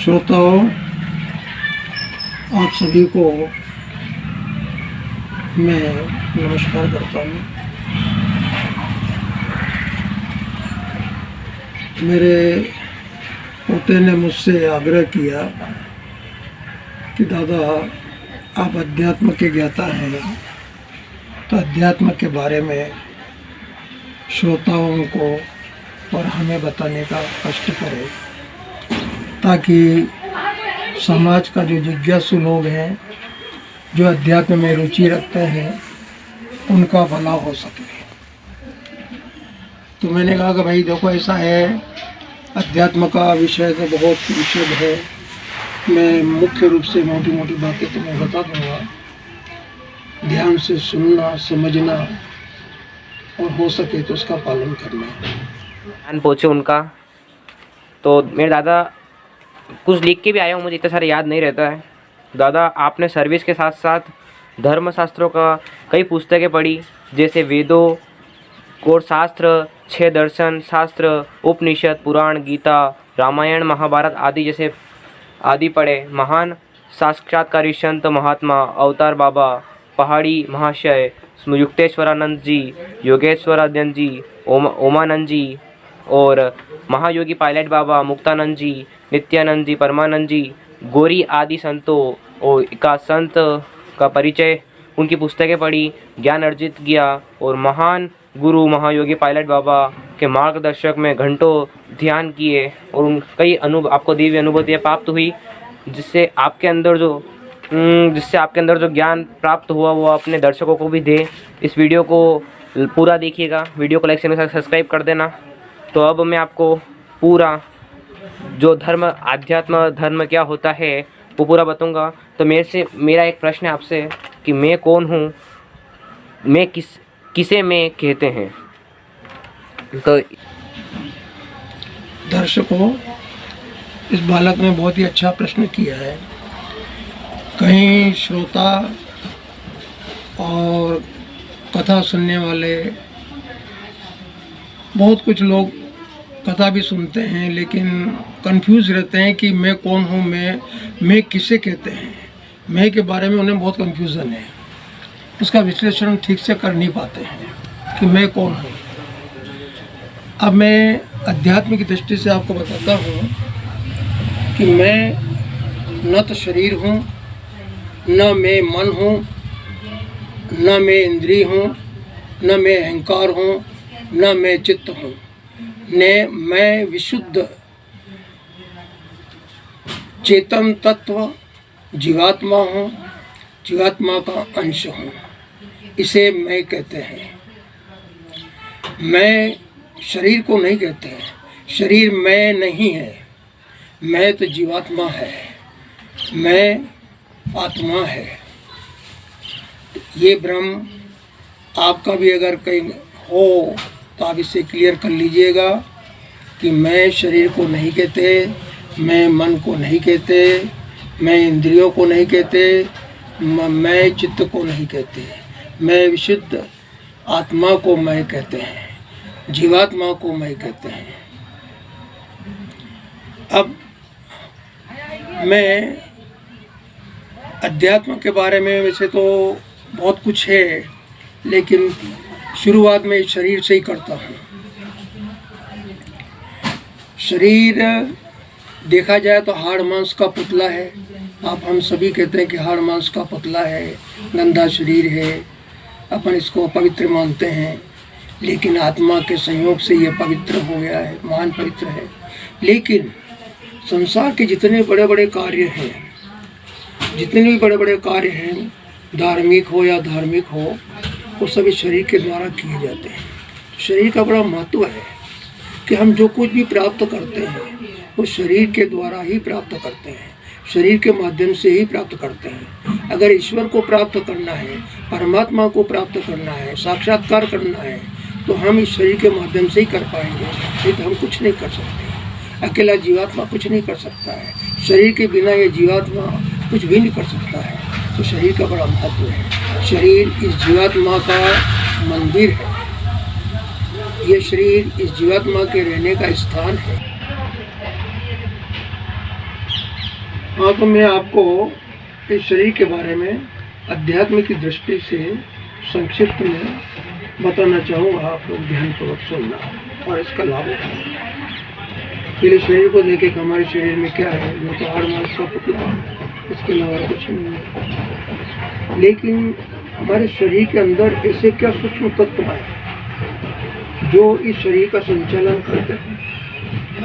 श्रोताओं, आप सभी को मैं नमस्कार करता हूँ। मेरे पोते ने मुझसे आग्रह किया कि दादा, आप अध्यात्म के ज्ञाता हैं, तो अध्यात्म के बारे में श्रोताओं को और हमें बताने का कष्ट करें, ताकि समाज का जो जिज्ञासु लोग हैं, जो अध्यात्म में रुचि रखते हैं, उनका भला हो सके। तो मैंने कहा कि भाई देखो, ऐसा है, अध्यात्म का विषय तो बहुत विशद है। मैं मुख्य रूप से मोटी मोटी बातें तुम्हें बता दूंगा। ध्यान से सुनना, समझना और हो सके तो उसका पालन करना। ध्यान पहुँचे उनका। तो मेरे दादा, कुछ लिख के भी आया हूँ, मुझे इतना सारा याद नहीं रहता है। दादा, आपने सर्विस के साथ साथ धर्मशास्त्रों का कई पुस्तकें पढ़ी, जैसे वेदों, कोट शास्त्र, 6 दर्शन शास्त्र, उपनिषद, पुराण, गीता, रामायण, महाभारत आदि जैसे आदि पढ़े। महान साक्षात्कारी संत महात्मा अवतार बाबा, पहाड़ी महाशय, युक्तेश्वरानंद जी, योगेश्वरानंद जी, ओमानंद जी और महायोगी पायलट बाबा, मुक्तानंद जी, नित्यानंद जी, परमानंद जी, गौरी आदि संतों और का संत का परिचय, उनकी पुस्तकें पढ़ी, ज्ञान अर्जित किया और महान गुरु महायोगी पायलट बाबा के मार्गदर्शक में घंटों ध्यान किए और उन कई आपको दिव्य अनुभूतियाँ प्राप्त हुई, जिससे आपके अंदर जो ज्ञान प्राप्त हुआ वो अपने दर्शकों को भी दे। इस वीडियो को पूरा देखिएगा, वीडियो को लाइक शेयर सब्सक्राइब कर देना। तो अब मैं आपको पूरा जो अध्यात्म धर्म क्या होता है वो पूरा बताऊंगा। तो मेरा एक प्रश्न है आपसे कि मैं कौन हूँ, मैं किसे मैं कहते हैं। तो दर्शकों, इस बालक ने बहुत ही अच्छा प्रश्न किया है। कहीं श्रोता और कथा सुनने वाले, बहुत कुछ लोग कथा भी सुनते हैं लेकिन कंफ्यूज रहते हैं कि मैं कौन हूँ, मैं किसे कहते हैं। मैं के बारे में उन्हें बहुत कंफ्यूजन है, उसका विश्लेषण ठीक से कर नहीं पाते हैं कि मैं कौन हूँ। अब मैं अध्यात्म की दृष्टि से आपको बताता हूँ कि मैं न तो शरीर हूँ, न मैं मन हूँ, न मैं इंद्रिय हूँ, न मैं अहंकार हूँ, न मैं चित्त हूँ, न मैं विशुद्ध चेतन तत्व जीवात्मा हूँ, जीवात्मा का अंश हूँ। इसे मैं कहते हैं। मैं शरीर को नहीं कहते हैं, शरीर मैं नहीं है। मैं तो जीवात्मा है, मैं आत्मा है। ये भ्रम आपका भी अगर कहीं हो तो आप इसे क्लियर कर लीजिएगा कि मैं शरीर को नहीं कहते, मैं मन को नहीं कहते, मैं इंद्रियों को नहीं कहते, मैं चित्त को नहीं कहते, मैं विशुद्ध आत्मा को मैं कहते हैं, जीवात्मा को मैं कहते हैं। अब मैं अध्यात्म के बारे में वैसे तो बहुत कुछ है, लेकिन शुरुआत में शरीर से ही करता हूँ। शरीर देखा जाए तो हाड़ मांस का पुतला है। हम सभी कहते हैं कि हाड़ मांस का पुतला है, गंदा शरीर है, अपन इसको पवित्र मानते हैं, लेकिन आत्मा के संयोग से ये पवित्र हो गया है, महान पवित्र है। लेकिन संसार के जितने बड़े बड़े कार्य हैं, जितने भी बड़े बड़े कार्य हैं, धार्मिक हो या धार्मिक हो, वो सभी शरीर के द्वारा किए जाते हैं। शरीर का बड़ा महत्व है कि हम जो कुछ भी प्राप्त करते हैं वो शरीर के द्वारा ही प्राप्त करते हैं, शरीर के माध्यम से ही प्राप्त करते हैं। अगर ईश्वर को प्राप्त करना है, परमात्मा को प्राप्त करना है, साक्षात्कार करना है, तो हम इस शरीर के माध्यम से ही कर पाएंगे, नहीं तो हम कुछ नहीं कर सकते। अकेला जीवात्मा कुछ नहीं कर सकता है, शरीर के बिना ये जीवात्मा कुछ भी नहीं कर सकता है। तो शरीर का बड़ा महत्व है। शरीर इस जीवात्मा का मंदिर है, ये शरीर इस जीवात्मा के रहने का स्थान है। हाँ, तो मैं आपको इस शरीर के बारे में अध्यात्म की दृष्टि से संक्षिप्त में बताना चाहूँगा। आप लोग ध्यानपूर्वक सुनना और इसका लाभ उठाना। पहले शरीर को देखें कि हमारे शरीर में क्या है। ये तो हाड़ मांस का पुतला है, इसके अलावा कुछ नहीं है। लेकिन हमारे शरीर के अंदर ऐसे क्या सूक्ष्म तत्व है जो इस शरीर का संचालन करते हैं,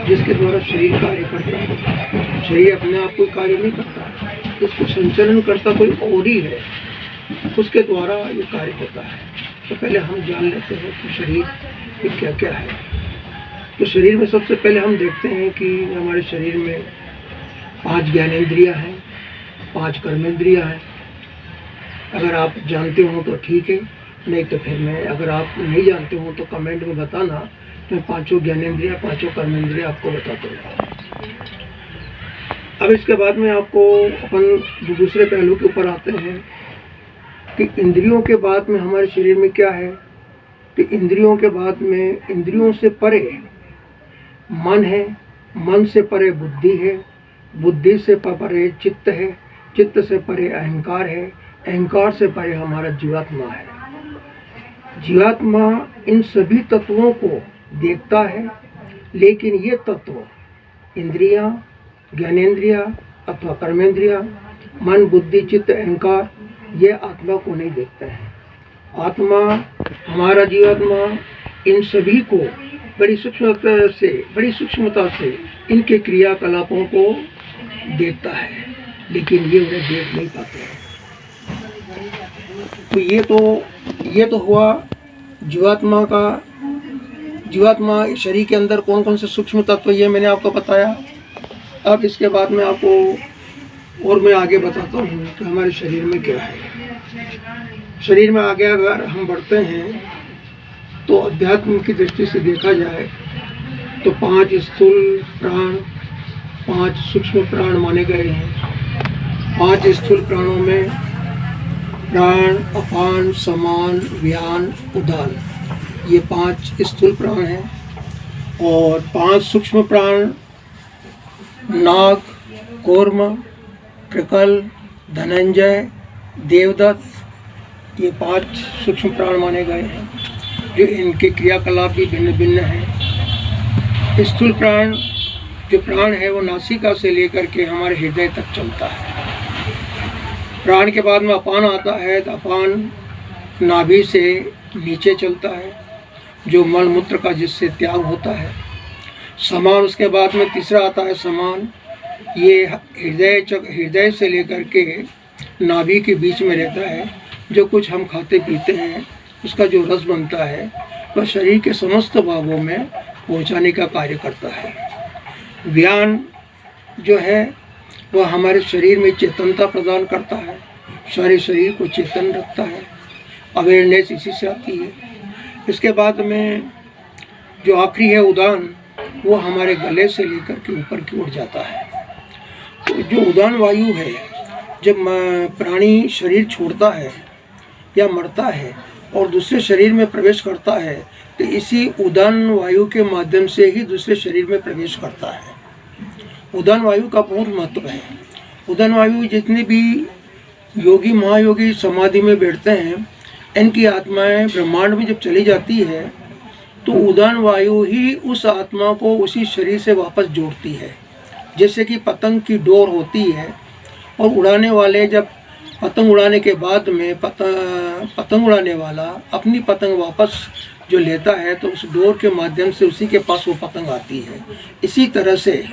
जिसके द्वारा शरीर कार्य करता है। शरीर अपने आप कोई कार्य नहीं करता, इसको संचालन करता कोई और ही है, उसके द्वारा ये कार्य होता है। तो पहले हम जान लेते हैं कि शरीर ये क्या क्या है। तो शरीर में सबसे पहले हम देखते हैं कि हमारे शरीर में 5 ज्ञानेंद्रियाँ हैं, 5 कर्मेंद्रियाँ हैं। अगर आप जानते हो तो ठीक है, नहीं तो फिर मैं, अगर आप नहीं जानते हो तो कमेंट में बताना, तो मैं 5 ज्ञानेंद्रियाँ 5 कर्मेंद्रियाँ आपको बताता हूँ। अब इसके बाद में आपको अपन दूसरे पहलू के ऊपर आते हैं कि इंद्रियों के बाद में हमारे शरीर में क्या है। कि इंद्रियों के बाद में, इंद्रियों से परे मन है, मन से परे बुद्धि है, बुद्धि से परे चित्त है, चित्त से परे अहंकार है, अहंकार से परे हमारा जीवात्मा है। जीवात्मा इन सभी तत्वों को देखता है, लेकिन ये तत्व इंद्रियां, ज्ञानेंद्रियां अथवा कर्मेंद्रियां, मन, बुद्धि, चित्त, अहंकार, ये आत्मा को नहीं देखते हैं। आत्मा, हमारा जीवात्मा इन सभी को बड़ी सूक्ष्मता से इनके क्रियाकलापों को देखता है, लेकिन ये उन्हें देख नहीं पाते हैं। तो ये तो हुआ जीवात्मा का। जीवात्मा शरीर के अंदर कौन कौन से सूक्ष्म तत्व, ये मैंने आपको बताया। अब इसके बाद में आपको और मैं आगे बताता हूँ कि हमारे शरीर में क्या है। शरीर में आगे अगर हम बढ़ते हैं तो अध्यात्म की दृष्टि से देखा जाए तो 5 स्थूल प्राण, 5 सूक्ष्म प्राण माने गए हैं। 5 स्थूल प्राणों में प्राण, अपान, समान, व्यान, उदान, ये 5 स्थूल प्राण हैं। और 5 सूक्ष्म प्राण नाग, कूर्म, कृकल, धनंजय, देवदत्त, ये 5 सूक्ष्म प्राण माने गए हैं, जो इनके क्रियाकलाप भी भिन्न भिन्न हैं। स्थूल प्राण, जो प्राण है वो नासिका से लेकर के हमारे हृदय तक चलता है। प्राण के बाद में अपान आता है, तो अपान नाभि से नीचे चलता है, जो मल मूत्र का जिससे त्याग होता है। समान, उसके बाद में तीसरा आता है समान, ये हृदय से लेकर के नाभि के बीच में रहता है। जो कुछ हम खाते पीते हैं उसका जो रस बनता है वह शरीर के समस्त भागों में पहुंचाने का कार्य करता है। व्यान जो है वह हमारे शरीर में चेतनता प्रदान करता है, सारे शरीर को चेतन रखता है। अवेयरनेस इसी से आती है। इसके बाद में जो आखिरी है उदान, वो हमारे गले से लेकर के ऊपर की ओर जाता है। तो जो उदान वायु है, जब प्राणी शरीर छोड़ता है या मरता है और दूसरे शरीर में प्रवेश करता है, तो इसी उदान वायु के माध्यम से ही दूसरे शरीर में प्रवेश करता है। उदान वायु का बहुत महत्व है। उदान वायु, जितने भी योगी महायोगी समाधि में बैठते हैं, इनकी आत्माएं ब्रह्मांड में जब चली जाती है तो उदान वायु ही उस आत्मा को उसी शरीर से वापस जोड़ती है। जैसे कि पतंग की डोर होती है और उड़ाने वाले जब पतंग उड़ाने के बाद में पतंग उड़ाने वाला अपनी पतंग वापस जो लेता है तो उस डोर के माध्यम से उसी के पास वो पतंग आती है। इसी तरह से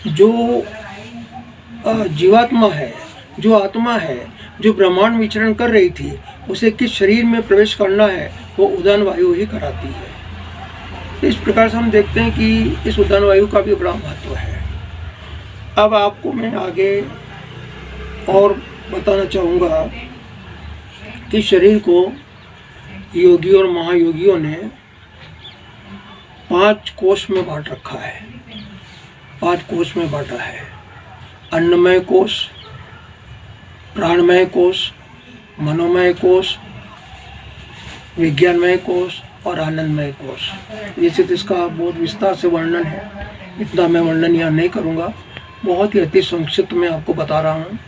जो जीवात्मा है, जो आत्मा है, जो ब्रह्मांड विचरण कर रही थी, उसे किस शरीर में प्रवेश करना है वो उदान वायु ही कराती है। तो इस प्रकार से हम देखते हैं कि इस उदान वायु का भी बड़ा महत्व है। अब आपको मैं आगे और बताना चाहूँगा कि शरीर को योगी और महायोगियों ने 5 कोष में बांट रखा है। 5 कोष में बांटा है। अन्नमय कोष, प्राणमय कोष, मनोमय कोष, विज्ञानमय कोष और आनंदमय कोष। वैसे तो इसका बहुत विस्तार से वर्णन है, इतना मैं वर्णन यहाँ नहीं करूँगा। बहुत ही अति संक्षिप्त में आपको बता रहा हूँ।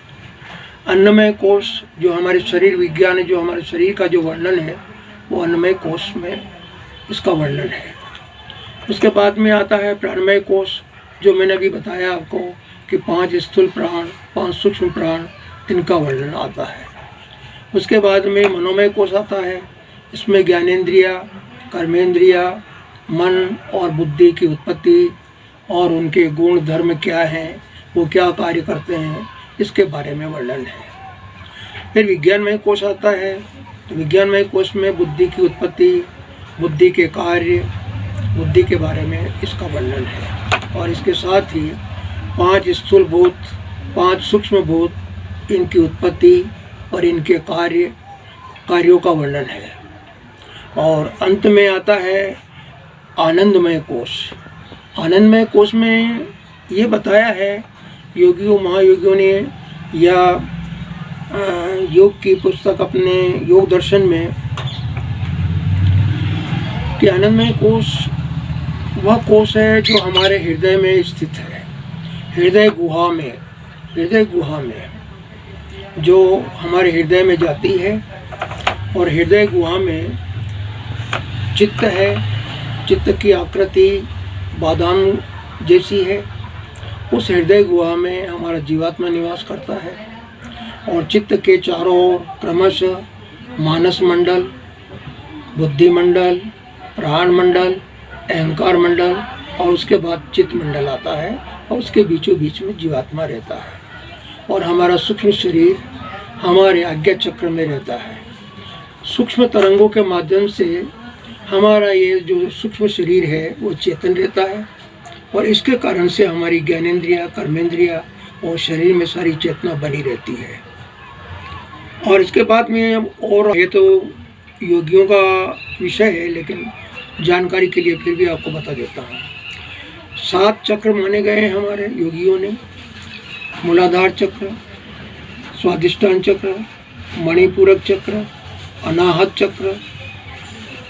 अन्नमय कोश जो हमारे शरीर विज्ञान है, जो हमारे शरीर का जो वर्णन है वो अन्नमय कोश में इसका वर्णन है। उसके बाद में आता है प्राणमय कोश, जो मैंने अभी बताया आपको कि 5 स्थूल प्राण, 5 सूक्ष्म प्राण, इनका वर्णन आता है। उसके बाद में मनोमय कोश आता है। इसमें ज्ञानेंद्रिया, कर्मेंद्रिया, मन और बुद्धि की उत्पत्ति और उनके गुण धर्म क्या हैं, वो क्या कार्य करते हैं, इसके बारे में वर्णन है। फिर विज्ञानमय कोश आता है। तो विज्ञानमय कोश में बुद्धि की उत्पत्ति, बुद्धि के कार्य, बुद्धि के बारे में इसका वर्णन है। और इसके साथ ही 5 स्थूल भूत, 5 सूक्ष्म भूत, इनकी उत्पत्ति और इनके कार्यों का वर्णन है। और अंत में आता है आनंदमय कोश। आनंदमय कोश में ये बताया है योगियों, महायोगियों ने, या योग की पुस्तक अपने योग दर्शन में, कि आनंदमय कोश वह कोश है जो हमारे हृदय में स्थित है। हृदय गुहा में जो हमारे हृदय में जाती है। और हृदय गुहा में चित्त है। चित्त की आकृति बादाम जैसी है। उस हृदय गुहा में हमारा जीवात्मा निवास करता है। और चित्त के चारों ओर क्रमशः मानस मंडल, बुद्धि मंडल, प्राण मंडल, अहंकार मंडल और उसके बाद चित्त मंडल आता है। और उसके बीचों बीच में जीवात्मा रहता है। और हमारा सूक्ष्म शरीर हमारे आज्ञा चक्र में रहता है। सूक्ष्म तरंगों के माध्यम से हमारा ये जो सूक्ष्म शरीर है वो चेतन रहता है। और इसके कारण से हमारी ज्ञानेंद्रिया, कर्मेंद्रिया और शरीर में सारी चेतना बनी रहती है। और इसके बाद में और ये तो योगियों का विषय है, लेकिन जानकारी के लिए फिर भी आपको बता देता हूँ। 7 चक्र माने गए हैं हमारे योगियों ने। मूलाधार चक्र, स्वादिष्टान चक्र, मणिपूरक चक्र, अनाहत चक्र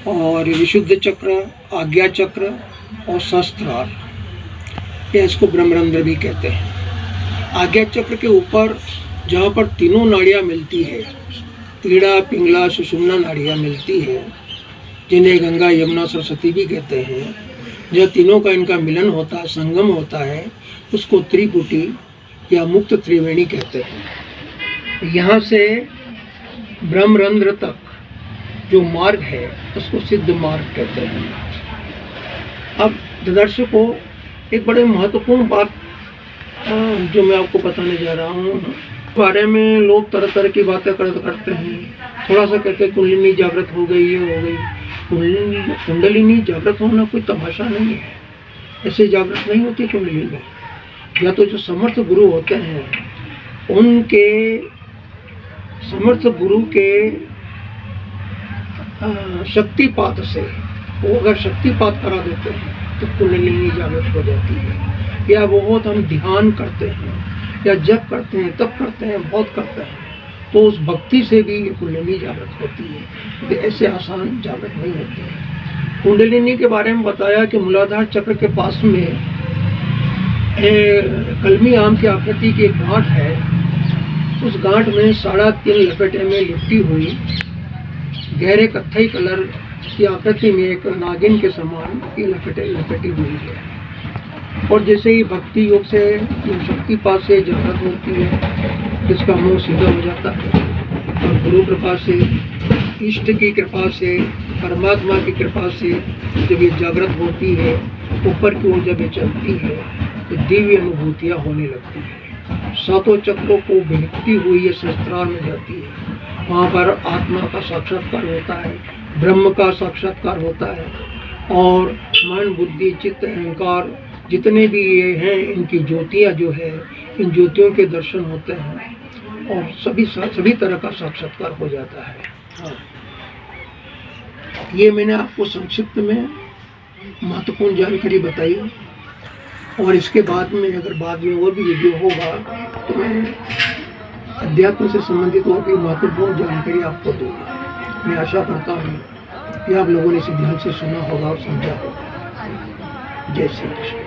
और विशुद्ध चक्र, आज्ञा चक्र और सहस्त्रार, या इसको ब्रह्मरंध्र भी कहते हैं। आज्ञा चक्र के ऊपर जहाँ पर तीनों नाड़ियाँ मिलती है, ईड़ा, पिंगला, सुषुम्ना नाड़ियाँ मिलती है, जिन्हें गंगा, यमुना, सरस्वती भी कहते हैं, जहाँ तीनों का इनका मिलन होता है, संगम होता है, उसको त्रिपुटी या मुक्त त्रिवेणी कहते हैं। यहाँ से ब्रह्मरंध्र तक जो मार्ग है उसको सिद्ध मार्ग कहते हैं। अब दर्शकों, एक बड़े महत्वपूर्ण बात जो मैं आपको बताने जा रहा हूँ, बारे में लोग तरह तरह की बातें करते हैं। थोड़ा सा कहते हैं कुंडलिनी जागृत हो गई, ये हो गई। कुंडलिनी जागृत होना कोई तमाशा नहीं है। ऐसे जागृत नहीं होती कुंडलिनी। या तो जो समर्थ गुरु होते हैं, उनके समर्थ गुरु के शक्तिपात से, वो अगर शक्तिपात करा देते हैं तो कुंडलिनी जागृत हो जाती है। या बहुत हम ध्यान करते हैं या जप करते हैं, तप करते हैं, बहुत करते हैं, तो उस भक्ति से भी कुंडलिनी जागृत होती है। तो ऐसे आसान जागृत नहीं होती है। कुंडलिनी के बारे में बताया कि मूलाधार चक्र के पास में कलमी आम की आकृति की एक गांठ है। उस गांठ में 3.5 लपेटे में लिपटी हुई गहरे कत्थई कलर की आकृति में एक नागिन के समान ये लपेटी हुई है। और जैसे ही भक्ति योग से, शक्तिपात से जागृत होती है, इसका मुंह सीधा हो जाता है। और गुरु कृपा से, इष्ट की कृपा से, परमात्मा की कृपा से जब ये जागृत होती है, ऊपर की ओर जब ये चलती है, तो दिव्य अनुभूतियाँ होने लगती है। 7 चक्रों को भेदती हुई ये सहस्त्रार में जाती है। वहाँ पर आत्मा का साक्षात्कार होता है, ब्रह्म का साक्षात्कार होता है। और मन, बुद्धि, चित्त, अहंकार जितने भी ये हैं, इनकी ज्योतियाँ जो है, इन ज्योतियों के दर्शन होते हैं और सभी तरह का साक्षात्कार हो जाता है। हाँ, ये मैंने आपको संक्षिप्त में महत्वपूर्ण जानकारी बताई। और इसके बाद में अगर बाद में और भी वीडियो होगा तो मैं अध्यात्म से संबंधित और भी महत्वपूर्ण जानकारी आपको दूँगा। मैं आशा करता हूँ कि आप लोगों ने इसे ध्यान से सुना होगा और समझा होगा। जय श्री कृष्ण।